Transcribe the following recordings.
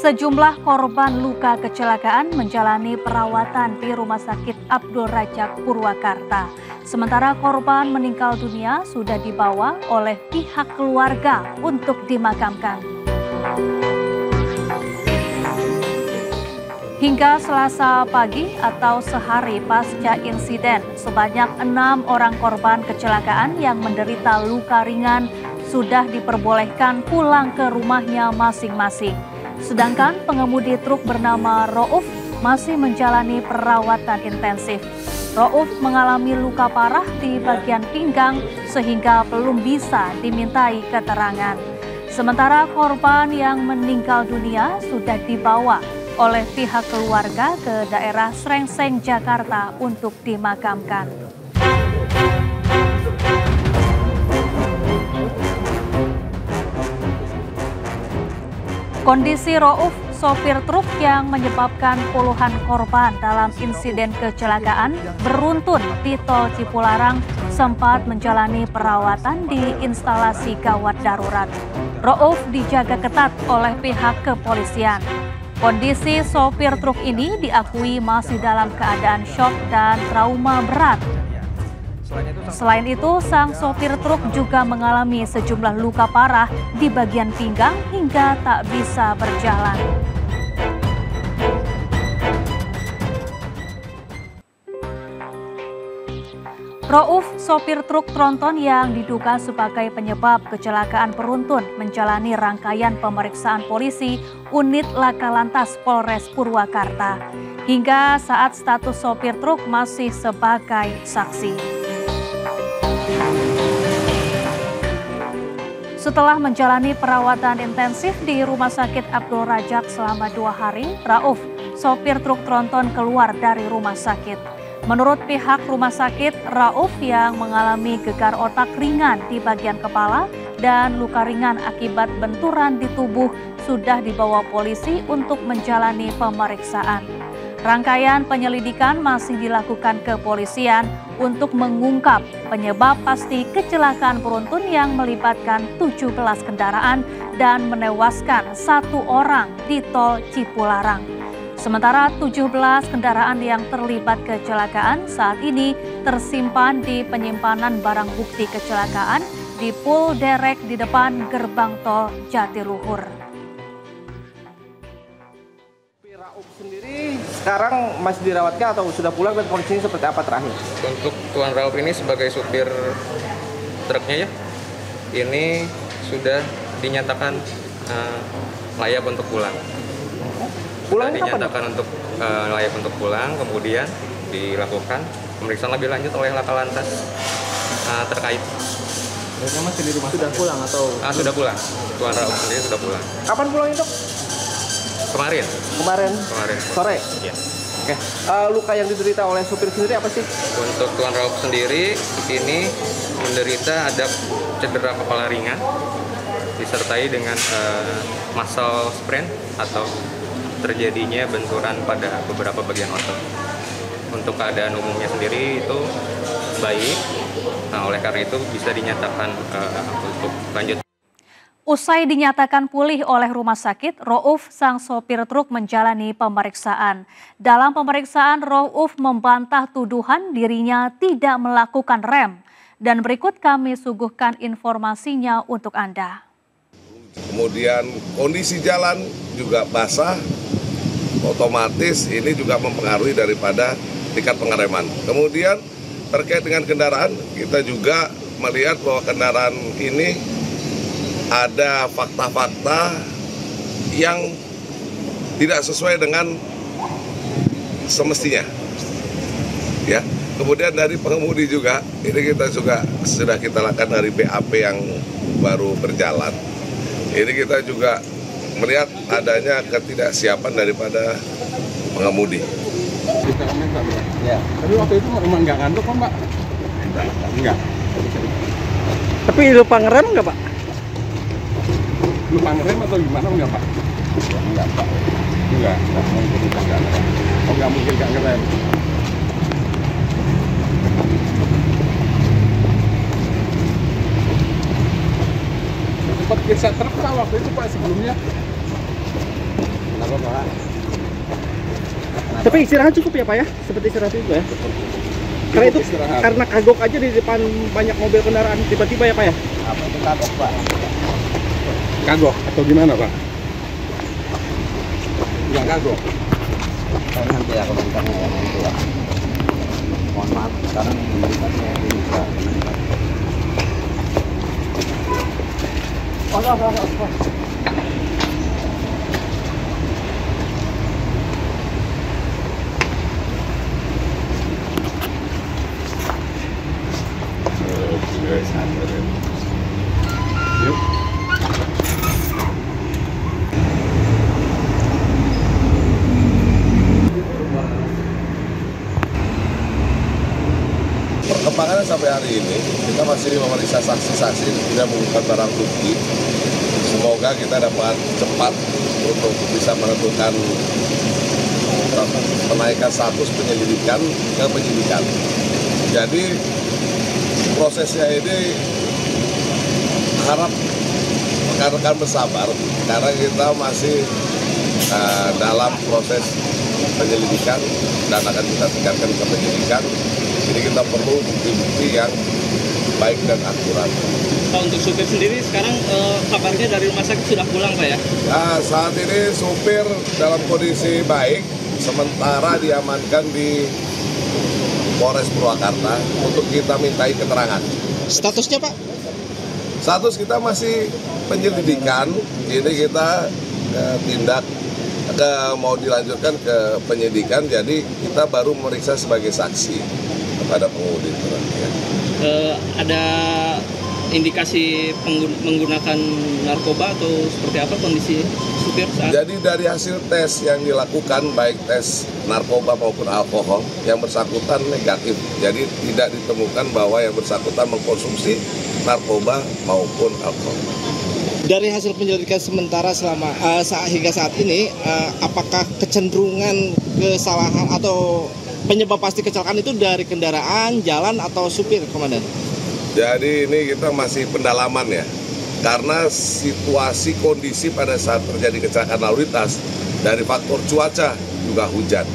Sejumlah korban luka kecelakaan menjalani perawatan di Rumah Sakit Abdul Razak Purwakarta. Sementara korban meninggal dunia sudah dibawa oleh pihak keluarga untuk dimakamkan. Hingga Selasa pagi atau sehari pasca insiden, sebanyak 6 orang korban kecelakaan yang menderita luka ringan sudah diperbolehkan pulang ke rumahnya masing-masing. Sedangkan pengemudi truk bernama Rauf masih menjalani perawatan intensif. Rauf mengalami luka parah di bagian pinggang sehingga belum bisa dimintai keterangan. Sementara korban yang meninggal dunia sudah dibawa oleh pihak keluarga ke daerah Srengseng, Jakarta untuk dimakamkan. Kondisi Rauf, sopir truk yang menyebabkan puluhan korban dalam insiden kecelakaan beruntun di Tol Cipularang, sempat menjalani perawatan di instalasi gawat darurat. Rauf dijaga ketat oleh pihak kepolisian. Kondisi sopir truk ini diakui masih dalam keadaan syok dan trauma berat. Selain itu, sang sopir truk juga mengalami sejumlah luka parah di bagian pinggang hingga tak bisa berjalan. Rauf, sopir truk tronton yang diduga sebagai penyebab kecelakaan beruntun, menjalani rangkaian pemeriksaan polisi unit Laka Lantas Polres Purwakarta. Hingga saat status sopir truk masih sebagai saksi. Setelah menjalani perawatan intensif di Rumah Sakit Abdul Razak selama 2 hari, Rauf, sopir truk tronton keluar dari rumah sakit. Menurut pihak rumah sakit, Rauf yang mengalami gegar otak ringan di bagian kepala dan luka ringan akibat benturan di tubuh sudah dibawa polisi untuk menjalani pemeriksaan. Rangkaian penyelidikan masih dilakukan kepolisian untuk mengungkap penyebab pasti kecelakaan beruntun yang melibatkan 17 kendaraan dan menewaskan 1 orang di Tol Cipularang. Sementara 17 kendaraan yang terlibat kecelakaan saat ini tersimpan di penyimpanan barang bukti kecelakaan di Pul Derek di depan gerbang tol Jatiluhur. Rauf sendiri sekarang masih dirawatkan atau sudah pulang dan kondisinya seperti apa terakhir? Untuk Tuan Rauf ini sebagai supir truknya ya, ini sudah dinyatakan layak untuk pulang. Pulangnya dinyatakan untuk layak untuk pulang, kemudian dilakukan pemeriksaan lebih lanjut oleh Laka Lantas terkait. Masih di rumah sudah pulang atau? Sudah pulang. Tuan Rauf sendiri sudah pulang. Kapan pulangnya, Dok? Kemarin Sore? Iya. Oke. Luka yang diderita oleh supir sendiri apa sih? Untuk Tuan Rauf sendiri ini menderita ada cedera kepala ringan disertai dengan muscle sprain atau terjadinya benturan pada beberapa bagian otot. Untuk keadaan umumnya sendiri itu baik. Nah, oleh karena itu bisa dinyatakan untuk lanjut. Usai dinyatakan pulih oleh rumah sakit, Rauf, sang sopir truk menjalani pemeriksaan. Dalam pemeriksaan, Rauf membantah tuduhan dirinya tidak melakukan rem. Dan berikut kami suguhkan informasinya untuk Anda. Kemudian kondisi jalan juga basah, otomatis ini juga mempengaruhi daripada tingkat pengereman. Kemudian terkait dengan kendaraan, kita juga melihat bahwa kendaraan ini ada fakta-fakta yang tidak sesuai dengan semestinya. Ya. Kemudian dari pengemudi juga, ini kita juga sudah kita lakukan dari BAP yang baru berjalan. Ini kita juga melihat adanya ketidaksiapan daripada pengemudi. Ya. Tapi waktu itu emang nggak ngantuk kan, Pak? Enggak. Tapi lupa ngerem nggak, Pak? Lupa ngerem atau gimana enggak, Pak? Enggak, Pak. Enggak mungkin nggak ngerem. Oh, nggak mungkin nggak ngerem. Sempat geser truk Pak waktu itu, Pak, sebelumnya. apa-apa. Tapi istirahat cukup ya Pak ya? Seperti istirahat itu ya? Karena itu istirahat. karena kagok aja di depan banyak mobil kendaraan tiba-tiba ya Pak ya? Apa itu kagok, Pak? Kagok atau gimana Pak? Nggak kagok. Nanti ya komentarnya ya nanti ya. Mohon maaf, sekarang memberikannya bisa komentar. Oh. Yuk. Perkembangannya sampai hari ini kita masih memeriksa saksi-saksi tidak mengungkap barang bukti. Semoga kita dapat cepat untuk bisa menentukan penaikan status penyelidikan ke penyidikan. Jadi prosesnya ini harap rekan-rekan bersabar karena kita masih dalam proses penyelidikan dan akan kita tingkatkan ke penyidikan. Jadi kita perlu bukti-bukti yang baik dan akurat. Pak, untuk supir sendiri sekarang kabarnya dari rumah sakit sudah pulang Pak ya? Nah, saat ini supir dalam kondisi baik, sementara diamankan di Polres Purwakarta untuk kita mintai keterangan. Statusnya Pak? Status kita masih penyelidikan, ini kita tindak mau dilanjutkan ke penyidikan, jadi kita baru memeriksa sebagai saksi kepada pengemudi truk. Ya. Ada indikasi menggunakan narkoba atau seperti apa kondisi supir saat? Jadi dari hasil tes yang dilakukan, baik tes narkoba maupun alkohol, yang bersangkutan negatif. Jadi tidak ditemukan bahwa yang bersangkutan mengkonsumsi narkoba maupun alkohol. Dari hasil penyelidikan sementara hingga saat ini, apakah kecenderungan kesalahan atau penyebab pasti kecelakaan itu dari kendaraan, jalan, atau supir, Komandan? Jadi ini kita masih pendalaman ya, karena situasi kondisi pada saat terjadi kecelakaan lalu lintas dari faktor cuaca juga hujan,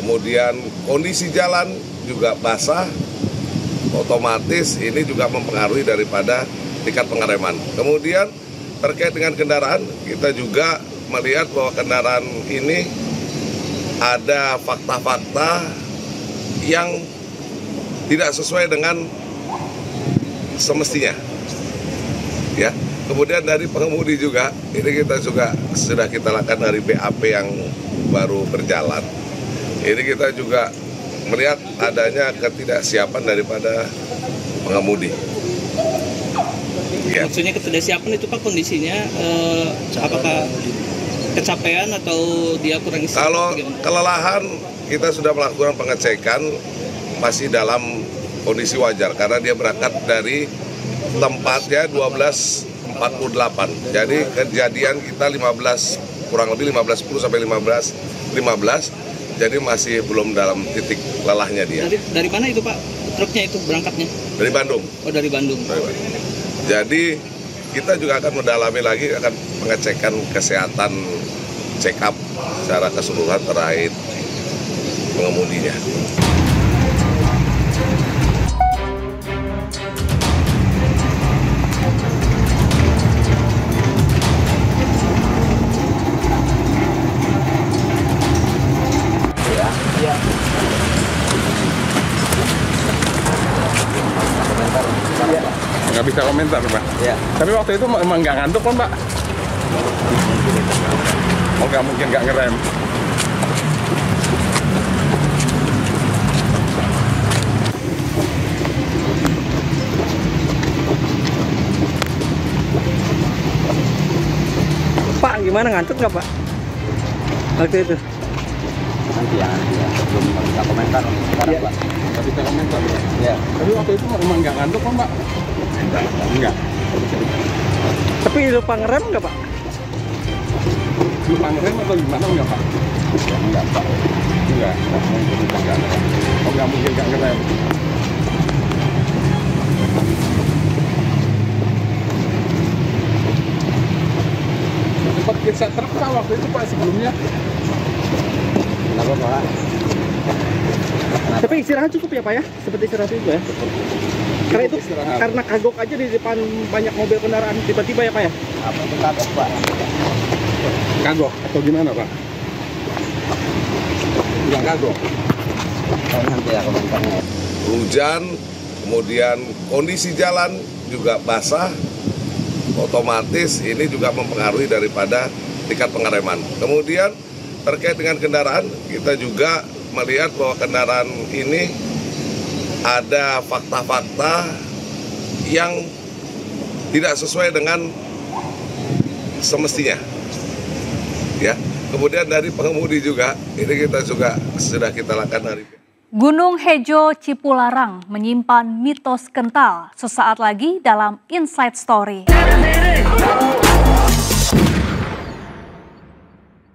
kemudian kondisi jalan juga basah, otomatis ini juga mempengaruhi daripada tingkat pengereman. Kemudian terkait dengan kendaraan, kita juga melihat bahwa kendaraan ini ada fakta-fakta yang tidak sesuai dengan semestinya. Ya. Kemudian dari pengemudi juga, ini kita juga sudah kita lakukan dari BAP yang baru berjalan. Ini kita juga melihat adanya ketidaksiapan daripada pengemudi. Ya. Maksudnya ketidaksiapan itu Pak kondisinya apakah kecapean atau dia kurang istirahat? Kalau kelelahan kita sudah melakukan pengecekan masih dalam kondisi wajar karena dia berangkat dari tempatnya 12.48. Jadi kejadian kita 15 kurang lebih 15.10 sampai 15.15. Jadi masih belum dalam titik lelahnya dia. Dari mana itu Pak truknya itu berangkatnya? Dari Bandung. Oh dari Bandung. Jadi kita juga akan mendalami lagi, akan pengecekan kesehatan, check up secara keseluruhan terkait pengemudinya. Nggak bisa komentar Pak. Ya. Tapi waktu itu emang nggak ngantuk kan Pak? Oh nggak mungkin nggak ngerem. Pak, gimana ngantuk nggak Pak? Waktu itu? Nanti ya, belum bisa komentar sekarang, Ya. Pak. Nggak bisa komentar Pak. Ya. Tapi waktu itu emang nggak ngantuk kan Pak? Enggak. Tapi lupa ngerem nggak Pak? Lupa ngerem atau gimana enggak Pak? Enggak, Pak. Enggak. Oh nggak mungkin nggak ngerem. Cepat periksa truk Pak waktu itu Pak sebelumnya? Kenapa Pak? Tapi istirahat cukup ya Pak ya? Seperti istirahat juga ya? Karena itu Istirahat. karena kagok aja di depan banyak mobil kendaraan tiba-tiba ya Pak ya? Apa itu kagok Pak? Kagok atau gimana Pak? Bilang kagok. Nanti ya komentarnya. Hujan, kemudian kondisi jalan juga basah, otomatis ini juga mempengaruhi daripada tingkat pengereman. Kemudian terkait dengan kendaraan, kita juga melihat bahwa kendaraan ini ada fakta-fakta yang tidak sesuai dengan semestinya. Ya. Kemudian dari pengemudi juga, ini kita juga sudah kita lakukan hari ini. Gunung Hejo Cipularang menyimpan mitos kental sesaat lagi dalam Inside Story.